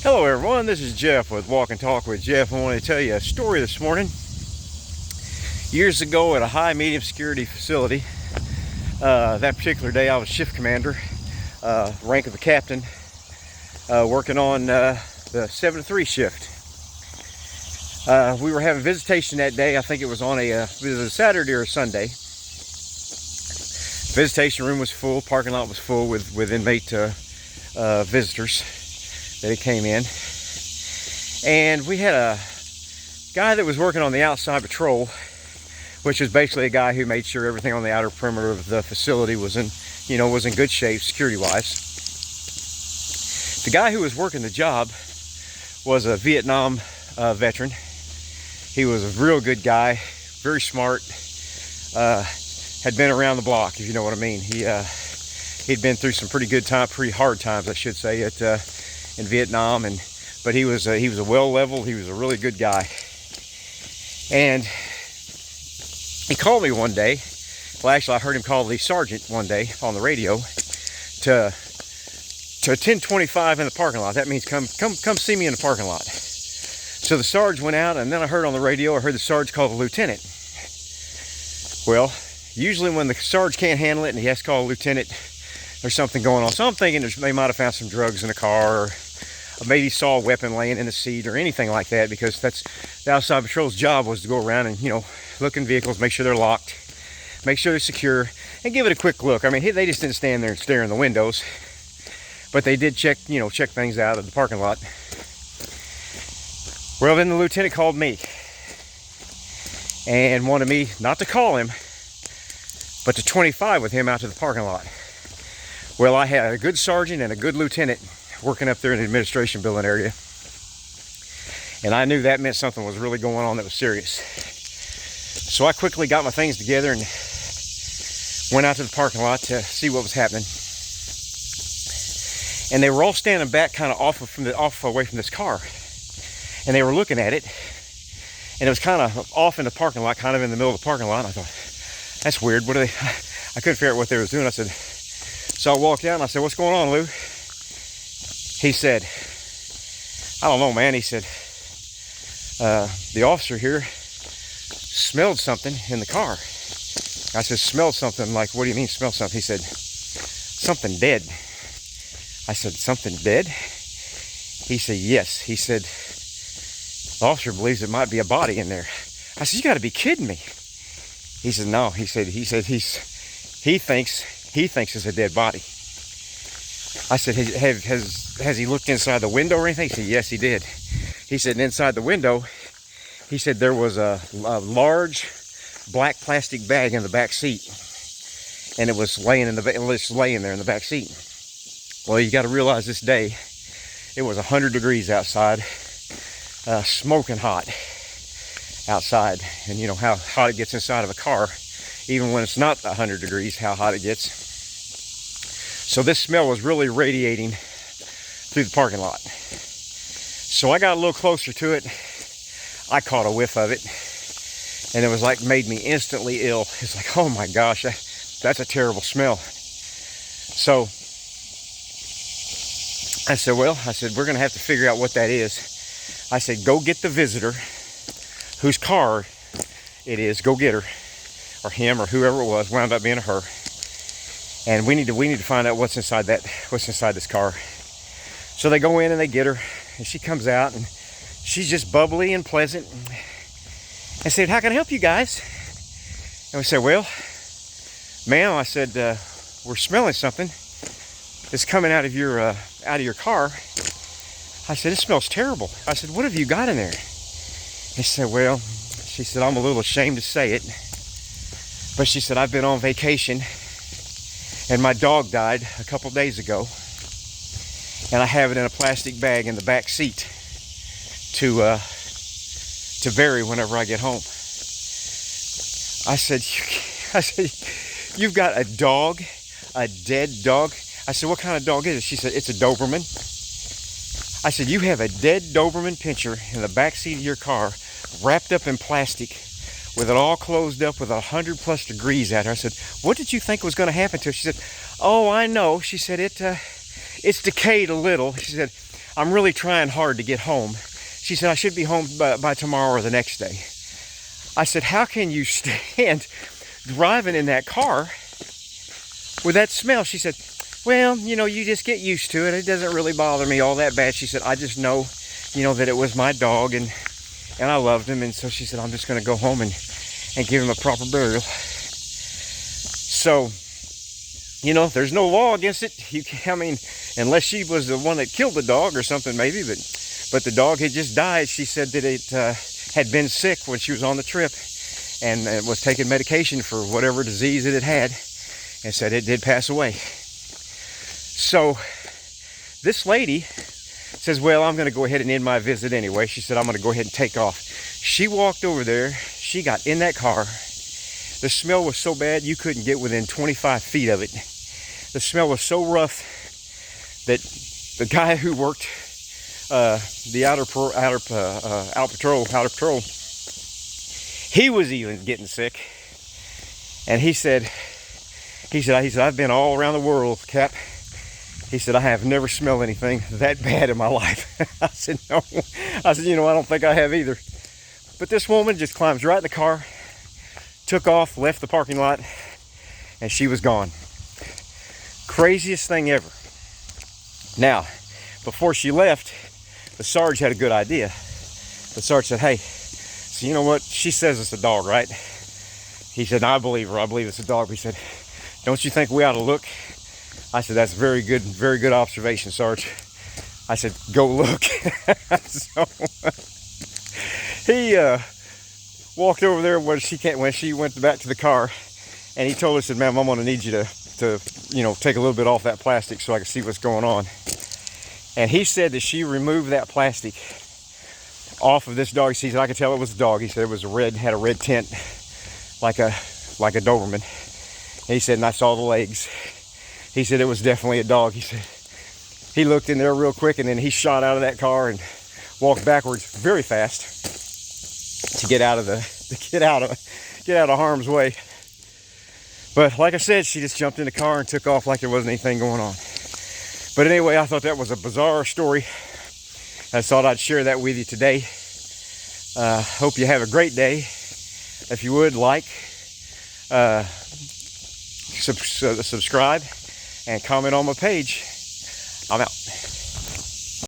Hello everyone, this is Jeff with Walk and Talk with Jeff. I want to tell you a story this morning. Years ago at a high medium security facility, that particular day I was shift commander, rank of a captain, working on the 7 to 3 shift. We were having visitation that day. I think it was on it was a Saturday or a Sunday. Visitation room was full, parking lot was full with inmate visitors that came in, and we had a guy that was working on the outside patrol, which is basically a guy who made sure everything on the outer perimeter of the facility was in good shape security wise. The guy who was working the job was a Vietnam veteran. He was a real good guy, very smart, had been around the block, if you know what I mean. He'd been through some pretty hard times, I should say, in Vietnam, but he was a well-leveled, he was a really good guy. And he called me one day. Well, actually, I heard him call the sergeant one day on the radio to 1025 in the parking lot. That means come see me in the parking lot. So the sarge went out, and then I heard on the radio, the sarge call the lieutenant. Well, usually when the sarge can't handle it and he has to call a lieutenant, there's something going on. So I'm thinking they might have found some drugs in the car, or maybe saw a weapon laying in the seat or anything like that, because that's the outside patrol's job, was to go around and, look in vehicles, make sure they're locked, make sure they're secure, and give it a quick look. I mean, they just didn't stand there and stare in the windows, but they did check things out of the parking lot. Well, then the lieutenant called me and wanted me not to call him, but to 25 with him out to the parking lot. Well, I had a good sergeant and a good lieutenant working up there in the administration building area, and I knew that meant something was really going on that was serious. So I quickly got my things together and went out to the parking lot to see what was happening. And they were all standing back, kind of off away from this car, and they were looking at it, and it was kind of off in the parking lot, kind of in the middle of the parking lot. And I thought, that's weird. What are they? I couldn't figure out what they were doing. So I walked out and I said, "What's going on, Lou?" He said, "I don't know, man." He said, "The officer here smelled something in the car." I said, "Smelled something? Like, what do you mean smelled something?" He said, "Something dead." I said, "Something dead?" He said, "Yes." He said, "The officer believes it might be a body in there." I said, "You got to be kidding me." He said, "No." He said he thinks it's a dead body. I said, has he looked inside the window or anything? He said, "Yes, he did." He said, inside the window, he said there was a large black plastic bag in the back seat, and it was laying there in the back seat. Well, you got to realize this day, it was 100 degrees outside, smoking hot outside, and you know how hot it gets inside of a car, even when it's not 100 degrees, how hot it gets. So this smell was really radiating through the parking lot. So I got a little closer to it. I caught a whiff of it, and it was like made me instantly ill. It's like, oh my gosh, that's a terrible smell. So I said, we're gonna have to figure out what that is. I said, go get the visitor whose car it is. Go get her, or him, or whoever it was. Wound up being a her. And we need to find out what's inside this car. So they go in and they get her, and she comes out, and she's just bubbly and pleasant. I said, "How can I help you guys?" And we said, "Well, ma'am," I said, "we're smelling something that's coming out of your car." I said, "It smells terrible." I said, "What have you got in there?" He said, "Well," she said, "I'm a little ashamed to say it, but," she said, "I've been on vacation, and my dog died a couple days ago, and I have it in a plastic bag in the back seat to bury whenever I get home." I said, "You've got a dog, a dead dog?" I said, "What kind of dog is it?" She said, "It's a Doberman." I said, "You have a dead Doberman pinscher in the back seat of your car, wrapped up in plastic, with it all closed up with 100+ degrees out here." I said, "What did you think was going to happen to it?" She said, "Oh, I know." She said, it's decayed a little." She said, I'm really trying hard to get home. She said, I should be home by tomorrow or the next day. I said, how can you stand driving in that car with that smell? She said, well, you know, you just get used to it. It doesn't really bother me all that bad. She said, I just know, you know, that it was my dog and I loved him. And so she said, I'm just going to go home and give him a proper burial. So, you know, there's no law against it. I mean, unless she was the one that killed the dog or something maybe, but the dog had just died. She said that it had been sick when she was on the trip and was taking medication for whatever disease it had, and said it did pass away. So this lady says, well, I'm going to go ahead and end my visit anyway. She said, I'm going to go ahead and take off. She walked over there. She got in that car. The smell was so bad you couldn't get within 25 feet of it. The smell was so rough that the guy who worked the outer patrol, he was even getting sick. And he said, I've been all around the world, Cap. He said, I have never smelled anything that bad in my life. I said, no. I said, you know, I don't think I have either. But this woman just climbs right in the car, took off, left the parking lot, and she was gone. Craziest thing ever. Now, before she left, the Sarge had a good idea. The Sarge said, hey, so you know what? She says it's a dog, right? He said, I believe her. I believe it's a dog. He said, don't you think we ought to look? I said, that's very good observation, Sarge. I said, go look. So he walked over there when she went back to the car, and he told her, said, ma'am, I'm gonna need you to you know, take a little bit off that plastic so I can see what's going on. And he said that she removed that plastic off of this dog. He said, I could tell it was a dog. He said it was had a red tint, like a Doberman. And he said, and I saw the legs. He said it was definitely a dog. He said he looked in there real quick, and then he shot out of that car and walked backwards very fast to get out of harm's way. But like I said, she just jumped in the car and took off like there wasn't anything going on. But anyway, I thought that was a bizarre story. I thought I'd share that with you today. Hope you have a great day. If you would, like, subscribe, and comment on my page. I'm out.